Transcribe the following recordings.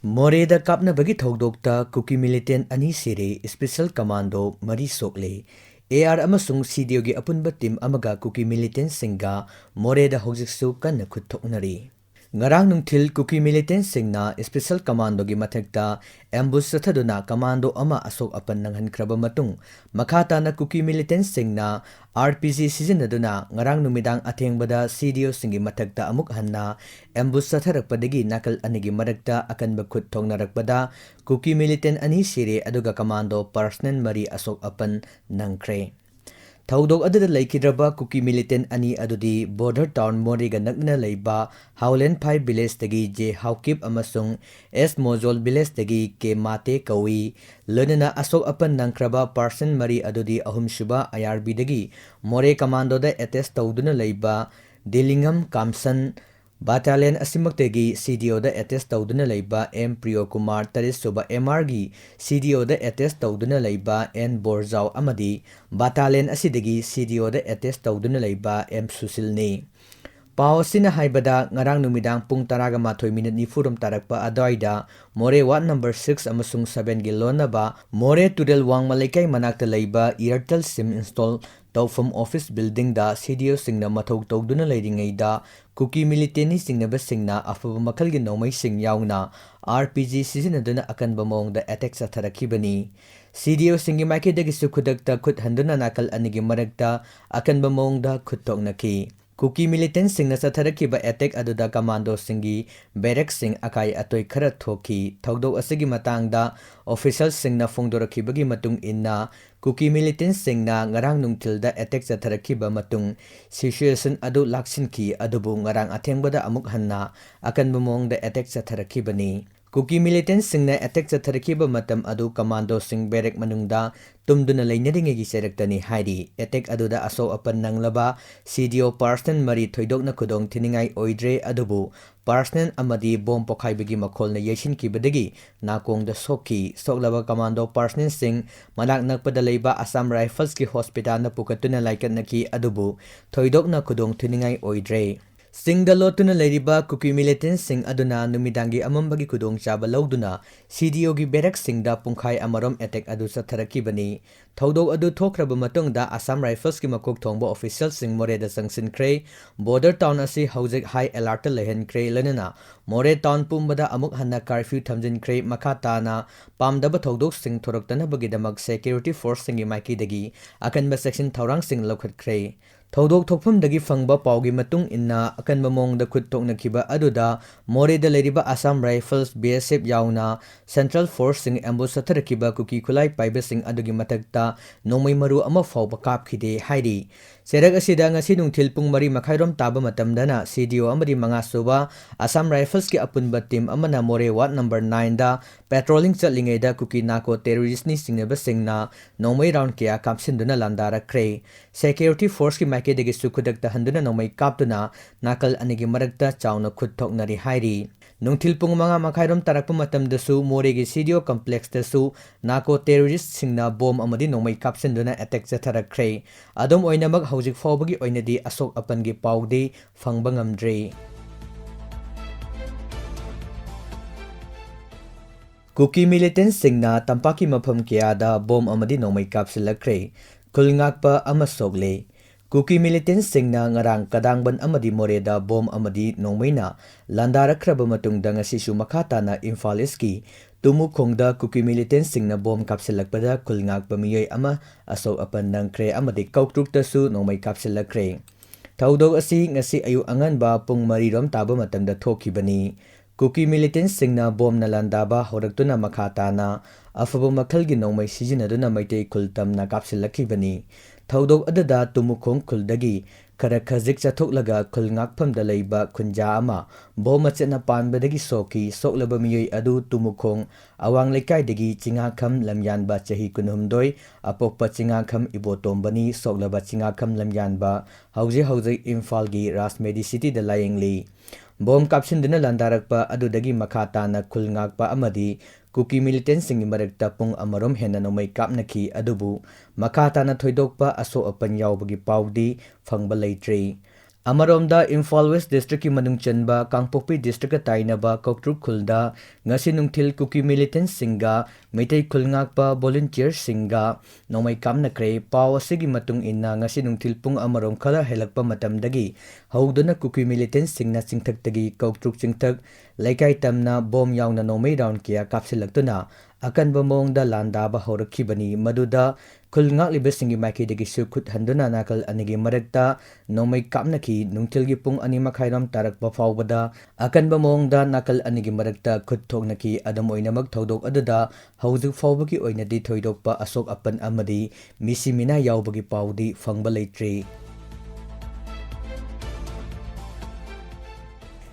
Moreh kapnabagi thogdokta kuki militant ani sire special commando mari sokle AR amasung CDO gi apunba team amaga kuki militant singa Moreh hojiksu kan khutthoknari ngarang nungthil kuki militant singna special commando gi mathekta ambush sathaduna commando ama asok apan nanghan kraba matung makhata na kuki militant singna RPG sizinaduna ngarang numidang athengbada CDO singi mathekta amuk hanna ambush satharakpadagi nakal anigi marakta akanba khut thongnarakpada kuki militant ani sire aduga commando personnel mari asok apan nangkre Thaudok adada laikidraba kuki militant ani adudi border town Moreh nakna leiba Howland 5 village tagi J Haukip amasung S Mojol village tagi K Mate kawi lenana asok apan nangkraba person mari adudi ahum shuba IRB dagi Moreh commando da attest tauduna leiba Dillingham Kamsan Battalion asimaktegi CDO da attest tauduna leiba M Priyo Kumar Taris suba MR gi CDO da attest tauduna leiba N Borzau amadi Battalion asidegi CDO da attest tauduna leiba M Susil ni Pao sina haibada ngarang numidang pung taraga mathoi minute ni furum tarakpa adoida Moreh Ward number 6 amasung 7 gi lonaba Moreh Tudel Wang Malaikai manakta leiba Airtel SIM install Tawfam office building da CDO singna mathau tawduna leiringaida kuki militani singnaba singna afaba makalgi nomai sing yauna RPG sizinaduna akanba mawngda attack satharakibani CDO singi maikidagi sukudakta khut handuna nakal anigi marakta akanba mawngda khutoknaki kuki militant singna satharakhiba attack aduda commando singi barrack sing akai atoi khara thoki thogdok asigi matangda official singna phongdorakhibagi matung inna kuki militant singna ngarang nungtilda attack satharakhiba matung situation adu laksinki adubu ngarang athengbada amuk hanna akan bumongda attack satharakibani kuki militant singna attack satharakhiba matam adu commando sing barrack manungda tumduna leinaringi serektani hairi attack aduda aso apan nanglaba CDO person mari thoidokna khudong thiningai oidre adubu person amadi bom pokhaibagi makholna yeshin kibadagi nakongda sokki soklaba commando person sing manak nakpada leiba Assam Rifles ki hospital na pukatuna laikatnaki adubu thoidokna khudong thiningai oidre Singda lotuna leiriba kuki militant sing aduna numidangi amambagi kudong chaba lauduna CDO gi barrack singda pungkhai amarom attack adu satharakibani thodok adu thokraba matungda Assam Rifles ki makok thongba official sing Moreh da sangsinkre border town asi hojik high alert lehenkre lenana Moreh town pumbada amuk hanna curfew thamjinkre makhata na pamdaba thodok sing thoraktana bagidamak security force singi maiki dagi akanba section thorang sing lokhatkre Thodok thokpham dagi fangba paugi matung inna akan mamong da khut thoknakiba aduda Moreh da leriba Assam Rifles BSF yauna Central Force sing ambush satharakiba kuki khulai paiba sing adugi mathakta nomai maru ama fawba kapkhide hairi serak asida ngasi nungthil pung mari makhairom taba matamdana CDO amadi manga suba Assam Rifles ki apunba team amana Moreh Ward number 9 da patrolling chatlingaida kuki nako terrorist ni singneba singna nomai round kya kapsinduna landarakle security force ki maikidagi sukudakta handuna nomai kaptuna nakal anigi marakta chawna khut thoknari hairi nungthil pung manga makhairom tarakpa matamdasu Moreh gi CDO complex dasu nako terrorist singna bom amadi nomai kapsinduna attack chatharakre adom oinamak hojik fawbagi oinadi asok apangi paude fangba ngamdre Kuki militant singna tampaki mafam kiyada bom amadi nomai kapsilakre kulngakpa amasogle Kuki militant singna ngarang kadangban amadi Moreh da bom amadi nongmaina landarakraba matungda ngasisu makhata na Imphal East-ki tumukhongda kuki militant singna bom kapsilakpada kulngakpa miyoi ama aso apan nangkre amadi kautruktasu nongmai kapsilakre thaudok asi ngasi ayu anganba pung marirom taba matangda thokibani kuki militant singna bom na landaba horaktuna makhatana afaba makhalgi nongmai sijinaduna maitei khultam na kapsilakibani Thaudok adada tumukhong khuldagi khara khazik chathoklaga khulngakphamda leiba khunja ama bom achena panbadagi soki soklaba miyoi adu tumukhong awang lekaidagi chingakham lamyanba chahi kunhumdoi apokpa chingakham ibotombani soklaba chingakham lamyanba hauji Imphal gi Rajmedi city da layengli bom kapsinduna landarakpa adudagi makhata na khulngakpa amadi kuki militant singi marakta pung amarom hena nomai kapnaki adubu makhata na thoidokpa aso apan yawbagi paudi fangba leitre Amaromda Imphal West District ki manung chanba Kangpokpi District ka tainaba Koktruk Khulda ngasi nungthil kuki militant singa meitai khulngakpa volunteer singa nomai kamna kre paw asigi matung inna ngasi nungthil pung amarom khala helakpa matamdagi hauduna kuki militant singna chingthaktagi Koktruk chingthak laikai tamna bom yauna nomai round kia kapsilaktuna akanba mongda landaba horakhibani maduda khulngak libesingi maikidagi su khut handuna nakal anigi marakta nomai kapnaki nungtilgi pung ani makhairam tarakpa fawbada akanba mongda nakal anigi marakta khut thoknaki adam oinamak thodok aduda haujuk fawbagi oinadi thoidokpa asok apan amadi misimina yawbagi pawdi fangba leitre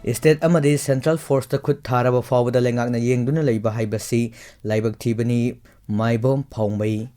State amadi Central Force ta khut tharaba fawbada lengakna yengduna leiba haibasi laibak thibani maibom phawmai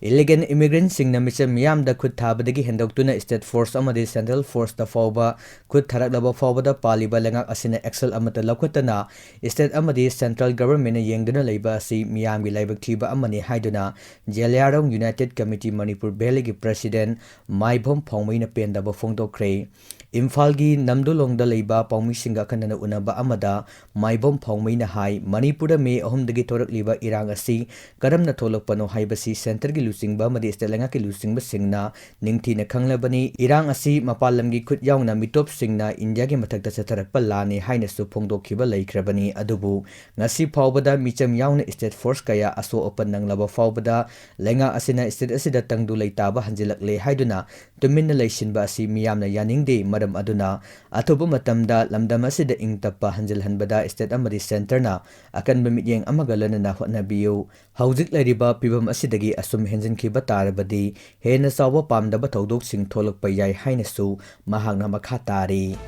Illegal immigrants sing na micha miyam da khut thabadagi hendoktuna State Force amadi Central Force ta fawba khut tharaklaba fawbada paliba lengak asina excel amata lakwatana State amadi Central Government yengduna leiba asi miyamgi laibak thiba amani haiduna Jeliarong United Committee Manipur Valley gi President Maibom Phawmai na pendaba phongdokre Imphal-gi Namdolongda leiba Pawmisinga kanana unaba amada Maibom Phawmai na hai Manipur May 3 thorakliba irang asi karamna tholokpano haibasi center gi lusingba madi stelanga ki lusingba singna ningthi na khanglabani irang asi mapalamgi khut yauna mitop singna India gi mathakta chatharakpa lani haina su phongdokhiba laikhrabani adubu ngasi phawbada micham yauna state force kaya aso open nanglaba phawbada lenga asina state asida tangdu leitaba hanjilakle haiduna tuminna leisinba asi miyamna yaningde aduna atoba matamda lamdam asida ingtappa hanjilhanbada state amadi center na akan bamityeng amagalana na hotnabiyu haujik lairiba pibam asidagi asum henjinkhiba tarabadi hena sawa pamdaba thodok sing tholakpa yai hainasu mahakna makha tari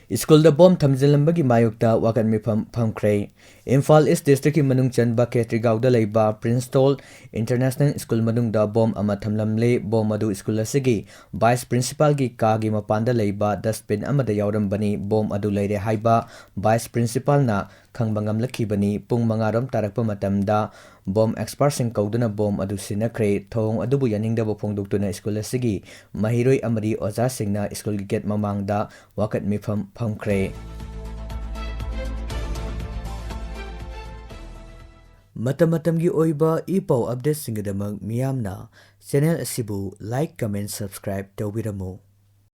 School da bom thamjilambagi mayukta wakan mifam phamkre Imphal East District ki manung chanba Ketrigau da leiba Princeton International School manung da bom ama thamlamle bom adu school asigi vice principal gi ka gi mapanda leiba dustbin amada yaurambani bom adu leire haiba vice principal na khangbangam lakhibani pung mangarom tarakpa matamda bom expert sing kauduna bom adu sinakre thong adubu yaningda bo phongdoktuna school asigi mahiroi amadi oja singna school gi gate mamangda wakat mifam phamkre Matamatamgi oiba ipaw update singadamag miyamna channel asibu like comment subscribe tawbiramo